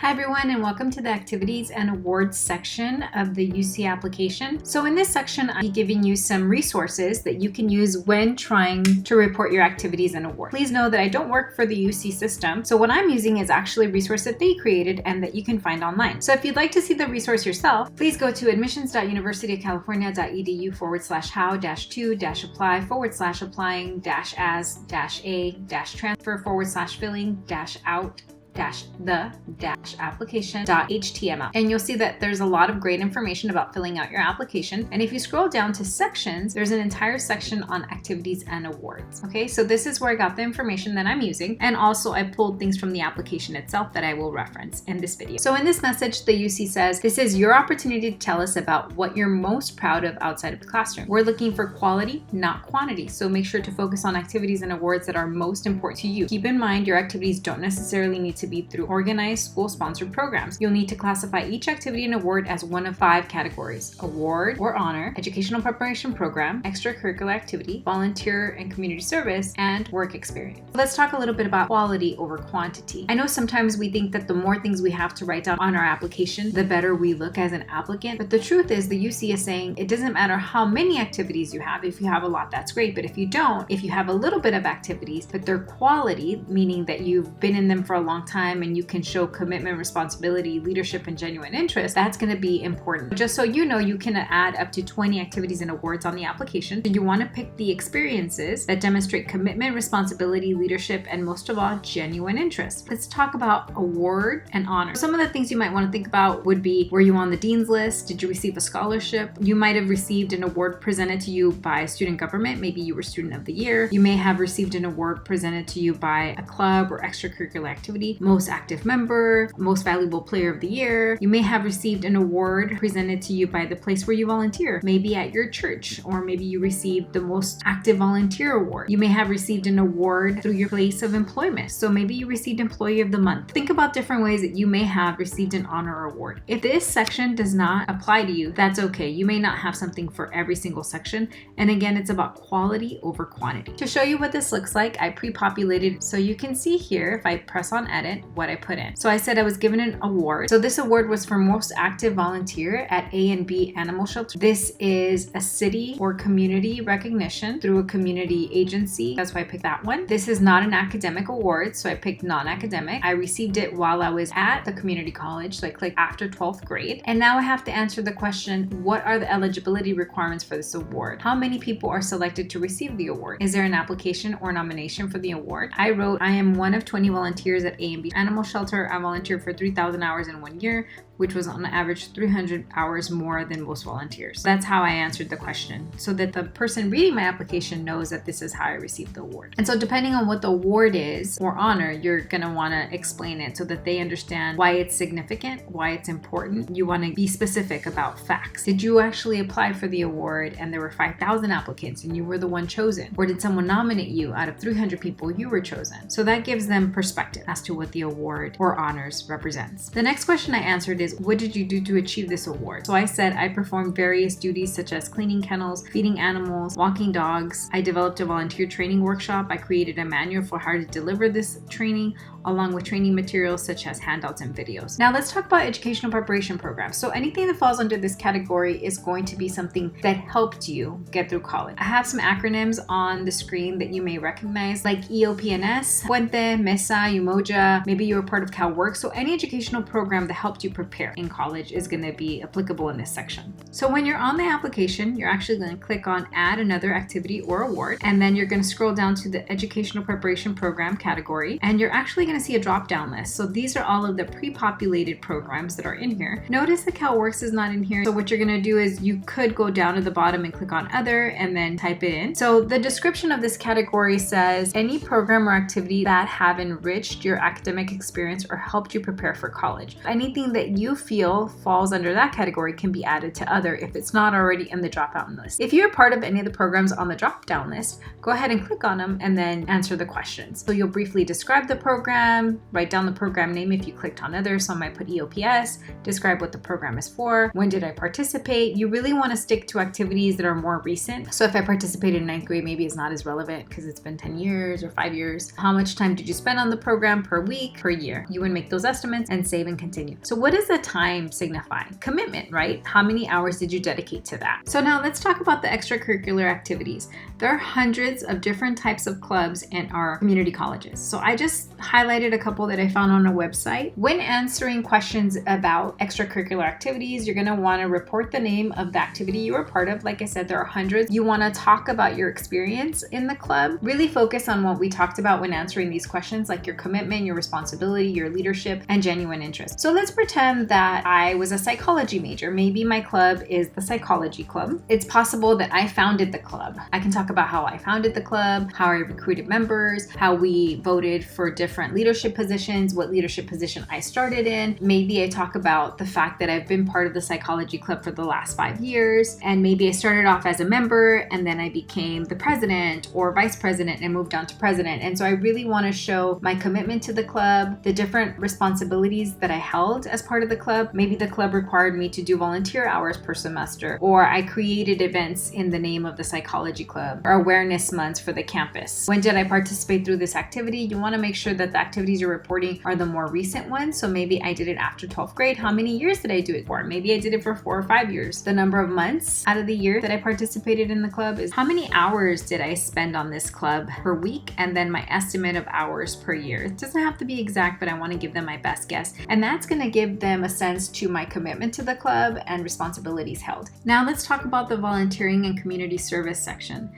Hi everyone, and welcome to the Activities and Awards section of the UC application. So in this section, I'll be giving you some resources that you can use when trying to report your activities and awards. Please know that I don't work for the UC system, so what I'm using is actually a resource that they created and that you can find online. So if you'd like to see the resource yourself, please go to admissions.university.california.edu/how-2-apply/for/applying-as-a-application.html. And you'll see that there's a lot of great information about filling out your application. And if you scroll down to sections, there's an entire section on activities and awards. Okay, so this is where I got the information that I'm using. And also I pulled things from the application itself that I will reference in this video. So in this message, the UC says, this is your opportunity to tell us about what you're most proud of outside of the classroom. We're looking for quality, not quantity. So make sure to focus on activities and awards that are most important to you. Keep in mind, your activities don't necessarily need to be through organized school-sponsored programs. You'll need to classify each activity and award as one of 5 categories: award or honor, educational preparation program, extracurricular activity, volunteer and community service, and work experience. Let's talk a little bit about quality over quantity. I know sometimes we think that the more things we have to write down on our application, the better we look as an applicant. But the truth is, the UC is saying it doesn't matter how many activities you have. If you have a lot, that's great. But if you don't, if you have a little bit of activities, but they're quality, meaning that you've been in them for a long time and you can show commitment, responsibility, leadership, and genuine interest, that's going to be important. Just so you know, you can add up to 20 activities and awards on the application. You want to pick the experiences that demonstrate commitment, responsibility, leadership, and most of all, genuine interest. Let's talk about award and honor. Some of the things you might want to think about would be, were you on the dean's list? Did you receive a scholarship? You might have received an award presented to you by student government. Maybe you were student of the year. You may have received an award presented to you by a club or extracurricular activity, most active member, most valuable player of the year. You may have received an award presented to you by the place where you volunteer, maybe at your church, or maybe you received the most active volunteer award. You may have received an award through your place of employment. So maybe you received employee of the month. Think about different ways that you may have received an honor or award. If this section does not apply to you, that's okay. You may not have something for every single section. And again, it's about quality over quantity. To show you what this looks like, I pre-populated. So you can see here, if I press on edit, what I put in. So I said I was given an award. So this award was for most active volunteer at A and B animal shelter. This is a city or community recognition through a community agency. That's why I picked that one. This is not an academic award, so I picked non-academic. I received it while I was at the community college, so I clicked after 12th grade. And now I have to answer the question, what are the eligibility requirements for this award? How many people are selected to receive the award? Is there an application or nomination for the award? I wrote, I am one of 20 volunteers at A and B animal shelter. I volunteered for 3,000 hours in 1 year, which was on average 300 hours more than most volunteers. That's how I answered the question, so that the person reading my application knows that this is how I received the award. And so depending on what the award is or honor, you're gonna wanna explain it so that they understand why it's significant, why it's important. You wanna be specific about facts. Did you actually apply for the award and there were 5,000 applicants and you were the one chosen? Or did someone nominate you out of 300 people, you were chosen? So that gives them perspective as to what the award or honors represents. The next question I answered is, what did you do to achieve this award? So I said I performed various duties such as cleaning kennels, feeding animals, walking dogs. I developed a volunteer training workshop. I created a manual for how to deliver this training, along with training materials such as handouts and videos. Now let's talk about educational preparation programs. So anything that falls under this category is going to be something that helped you get through college. I have some acronyms on the screen that you may recognize, like EOPNS, Puente, Mesa, Umoja. Maybe you were part of CalWorks. So any educational program that helped you prepare in college is going to be applicable in this section. So when you're on the application, you're actually going to click on add another activity or award, and then you're going to scroll down to the educational preparation program category, and you're actually going to see a drop down list. So these are all of the pre-populated programs that are in here. Notice that CalWorks is not in here. So what you're going to do is you could go down to the bottom and click on other and then type it in. So the description of this category says any program or activity that have enriched your academic experience or helped you prepare for college. Anything that you feel falls under that category can be added to other if it's not already in the drop-down list. If you're part of any of the programs on the drop-down list, go ahead and click on them and then answer the questions. So you'll briefly describe the program, write down the program name if you clicked on others. So I might put EOPS, describe what the program is for, when did I participate. You really want to stick to activities that are more recent. So if I participated in 9th grade, maybe it's not as relevant because it's been 10 years or 5 years. How much time did you spend on the program per week, per year? You would make those estimates and save and continue. So what does the time signify? Commitment, right? How many hours did you dedicate to that? So now let's talk about the extracurricular activities. There are hundreds of different types of clubs in our community colleges. So I just highlighted a couple that I found on a website. When answering questions about extracurricular activities, you're going to want to report the name of the activity you were part of. Like I said, there are hundreds. You want to talk about your experience in the club. Really focus on what we talked about when answering these questions, like your commitment, your responsibility, your leadership, and genuine interest. So let's pretend that I was a psychology major. Maybe my club is the psychology club. It's possible that I founded the club. I can talk about how I founded the club, how I recruited members, how we voted for different leadership positions, what leadership position I started in. Maybe I talk about the fact that I've been part of the psychology club for the last 5 years, and maybe I started off as a member and then I became the president or vice president and moved on to president. And so I really want to show my commitment to the club, the different responsibilities that I held as part of the club. Maybe the club required me to do volunteer hours per semester, or I created events in the name of the psychology club, or awareness months for the campus. When did I participate through this activity? You want to make sure that the activities you're reporting are the more recent ones. So maybe I did it after 12th grade. How many years did I do it for? Maybe I did it for 4 or 5 years. The number of months out of the year that I participated in the club is how many hours did I spend on this club per week, and then my estimate of hours per year. It doesn't have to be exact, but I want to give them my best guess. And that's going to give them a sense to my commitment to the club and responsibilities held. Now let's talk about the volunteering and community service section.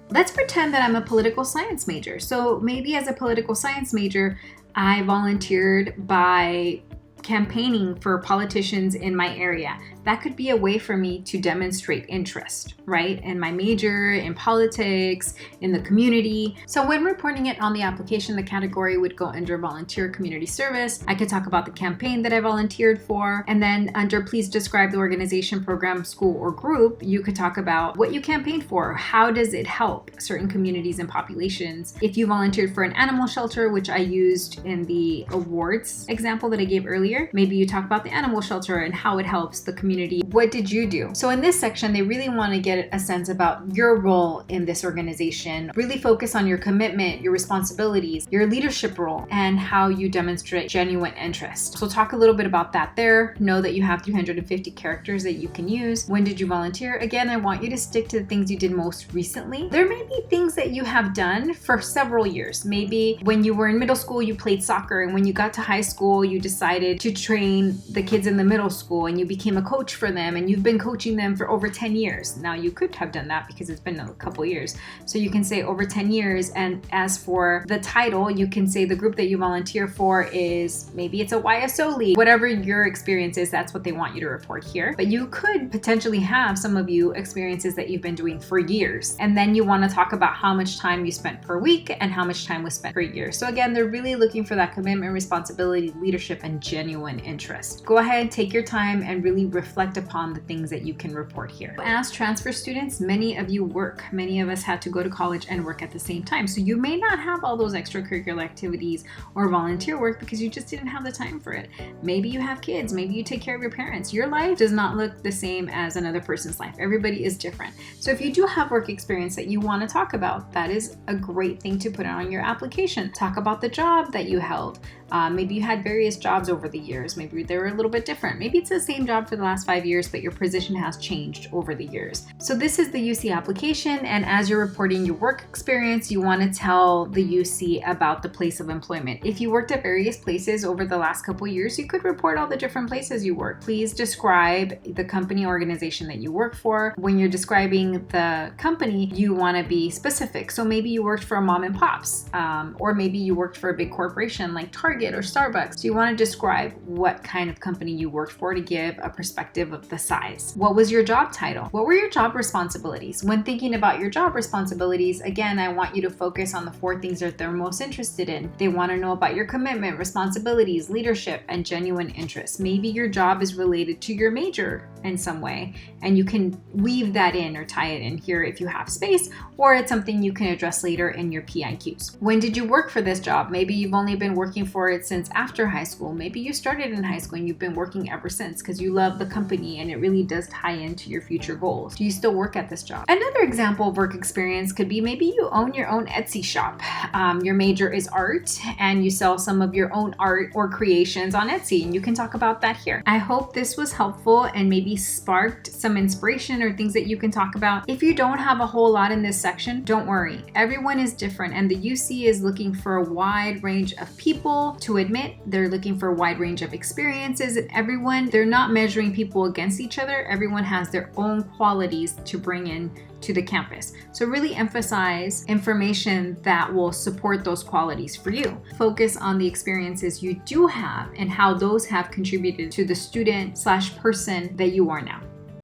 Let's pretend that I'm a political science major. So maybe as a political science major, I volunteered by campaigning for politicians in my area. That could be a way for me to demonstrate interest, right? In my major, in politics, in the community. So when reporting it on the application, the category would go under volunteer community service. I could talk about the campaign that I volunteered for. And then under please describe the organization, program, school, or group, you could talk about what you campaigned for. How does it help certain communities and populations? If you volunteered for an animal shelter, which I used in the awards example that I gave earlier, maybe you talk about the animal shelter and how it helps the community. What did you do? So in this section, they really want to get a sense about your role in this organization. Really focus on your commitment, your responsibilities, your leadership role, and how you demonstrate genuine interest. So talk a little bit about that there. Know that you have 350 characters that you can use. When did you volunteer? Again, I want you to stick to the things you did most recently. There may be things that you have done for several years. Maybe when you were in middle school, you played soccer, and when you got to high school, you decided to train the kids in the middle school and you became a coach for them, and you've been coaching them for over 10 years. Now you could have done that because it's been a couple years. So you can say over 10 years. And as for the title, you can say the group that you volunteer for is, maybe it's a YSO league. Whatever your experience is, that's what they want you to report here. But you could potentially have some of you experiences that you've been doing for years. And then you want to talk about how much time you spent per week and how much time was spent per year. So again, they're really looking for that commitment, responsibility, leadership, and genuine interest. Go ahead, take your time, and really reflect upon the things that you can report here. As transfer students, many of you work. Many of us had to go to college and work at the same time. So you may not have all those extracurricular activities or volunteer work because you just didn't have the time for it. Maybe you have kids. Maybe you take care of your parents. Your life does not look the same as another person's life. Everybody is different. So if you do have work experience that you want to talk about, that is a great thing to put on your application. Talk about the job that you held. Maybe you had various jobs over the years. Maybe they were a little bit different. Maybe it's the same job for the last 5 years, but your position has changed over the years. So this is the UC application, and as you're reporting your work experience, you want to tell the UC about the place of employment. If you worked at various places over the last couple years, you could report all the different places you work. Please describe the company organization that you work for. When you're describing the company, you want to be specific. So maybe you worked for a mom and pops, or maybe you worked for a big corporation like Target Target or Starbucks. So you want to describe what kind of company you worked for to give a perspective of the size. What was your job title? What were your job responsibilities? When thinking about your job responsibilities, again, I want you to focus on the 4 things that they're most interested in. They want to know about your commitment, responsibilities, leadership, and genuine interests. Maybe your job is related to your major in some way, and you can weave that in or tie it in here if you have space, or it's something you can address later in your PIQs. When did you work for this job? Maybe you've only been working for it since after high school. Maybe you started in high school and you've been working ever since because you love the company and it really does tie into your future goals. Do you still work at this job? Another example of work experience could be maybe you own your own Etsy shop. Your major is art and you sell some of your own art or creations on Etsy, and you can talk about that here. I hope this was helpful and maybe sparked some inspiration or things that you can talk about. If you don't have a whole lot in this section, don't worry. Everyone is different, and the UC is looking for a wide range of people to admit. They're looking for a wide range of experiences, and they're not measuring people against each other. Everyone has their own qualities to bring in to the campus. So really emphasize information that will support those qualities for you. Focus on the experiences you do have and how those have contributed to the student/person that you are now.